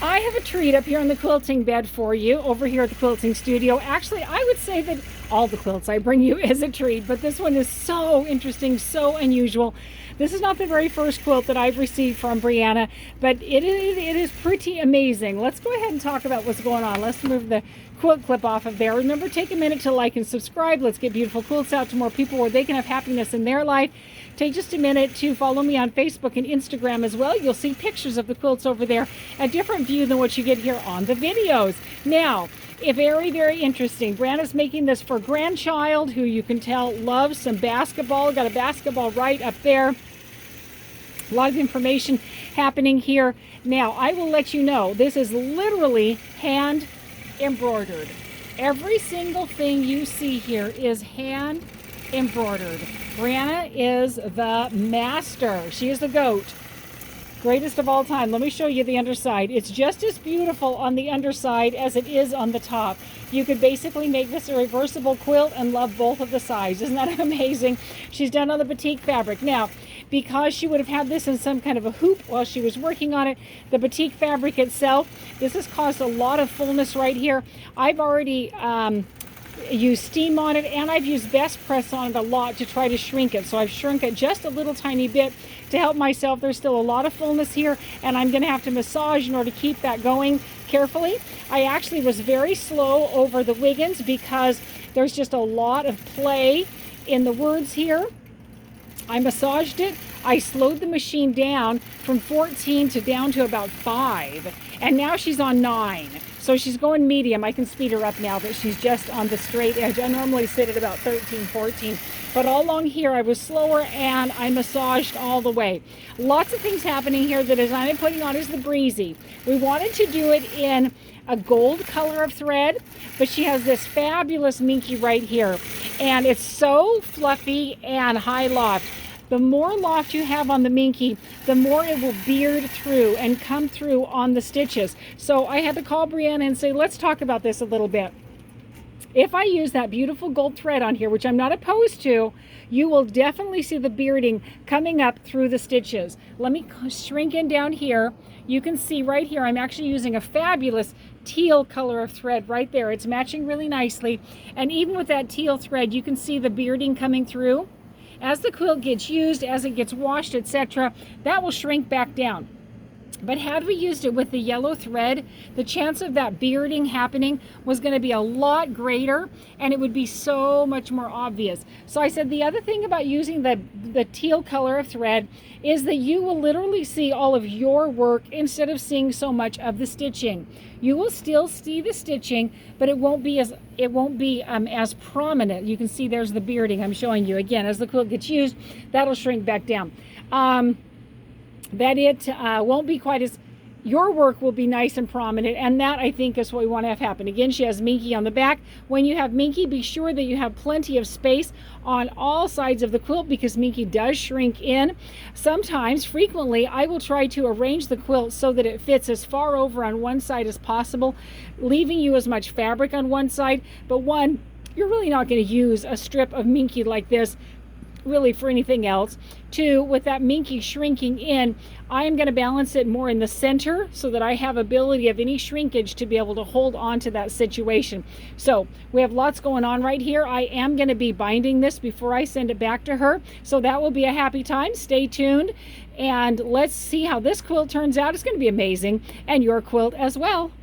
I have a treat up here on the quilting bed for you over here at the quilting studio. Actually, I would say that all the quilts I bring you is a treat, but this one is so interesting, so unusual. This is not the very first quilt that I've received from Brianna, but it is pretty amazing. Let's go ahead and talk about what's going on. Let's move the quilt clip off of there. Remember, take a minute to like and subscribe. Let's get beautiful quilts out to more people where they can have happiness in their life. Take just a minute to follow me on Facebook and Instagram as well. You'll see pictures of the quilts over there, a different view than what you get here on the videos. Now, very, very interesting. Brianna's making this for grandchild who you can tell loves some basketball. Got a basketball right up there. A lot of information happening here. Now, I will let you know, this is literally hand embroidered. Every single thing you see here is hand embroidered. Brianna is the master. She is the GOAT. Greatest of all time. Let me show you the underside. It's just as beautiful on the underside as it is on the top. You could basically make this a reversible quilt and love both of the sides. Isn't that amazing? She's done on the batik fabric. Now, because she would have had this in some kind of a hoop while she was working on it, the batik fabric itself, this has caused a lot of fullness right here. I've already used steam on it, and I've used best press on it a lot to try to shrink it. So I've shrunk it just a little tiny bit to help myself. There's still a lot of fullness here, and I'm going to have to massage in order to keep that going carefully. I actually was very slow over the Wiggins because there's just a lot of play in the words here. I massaged it. I slowed the machine down from 14 to down to about 5, and now she's on 9. So she's going medium. I can speed her up now, but she's just on the straight edge. I normally sit at about 13, 14. But all along here, I was slower, and I massaged all the way. Lots of things happening here. The design I'm putting on is the BREEZY. We wanted to do it in a gold color of thread, but she has this fabulous minky right here. And it's so fluffy and high loft. The more loft you have on the minky, the more it will beard through and come through on the stitches. So I had to call Brianna and say, let's talk about this a little bit. If I use that beautiful gold thread on here, which I'm not opposed to, you will definitely see the bearding coming up through the stitches. Let me shrink in down here. You can see right here, I'm actually using a fabulous teal color of thread right there. It's matching really nicely. And even with that teal thread, you can see the bearding coming through. As the quilt gets used, as it gets washed, etc., that will shrink back down. But had we used it with the yellow thread, the chance of that bearding happening was going to be a lot greater, and it would be so much more obvious. So I said the other thing about using the teal color of thread is that you will literally see all of your work instead of seeing so much of the stitching. You will still see the stitching, but it won't be as prominent. You can see there's the bearding I'm showing you. Again, as the quilt gets used, that'll shrink back down. That it won't be quite as, your work will be nice and prominent, and that I think is what we want to have happen. Again, she has minky on the back. When you have minky, be sure that you have plenty of space on all sides of the quilt because minky does shrink in. Sometimes, frequently, I will try to arrange the quilt so that it fits as far over on one side as possible, leaving you as much fabric on one side. But one, you're really not going to use a strip of minky like this really for anything else. 2, with that minky shrinking in, I am going to balance it more in the center so that I have ability of any shrinkage to be able to hold on to that situation. So we have lots going on right here. I am going to be binding this before I send it back to her, so that will be a happy time. Stay tuned and let's see how this quilt turns out. It's going to be amazing, and your quilt as well.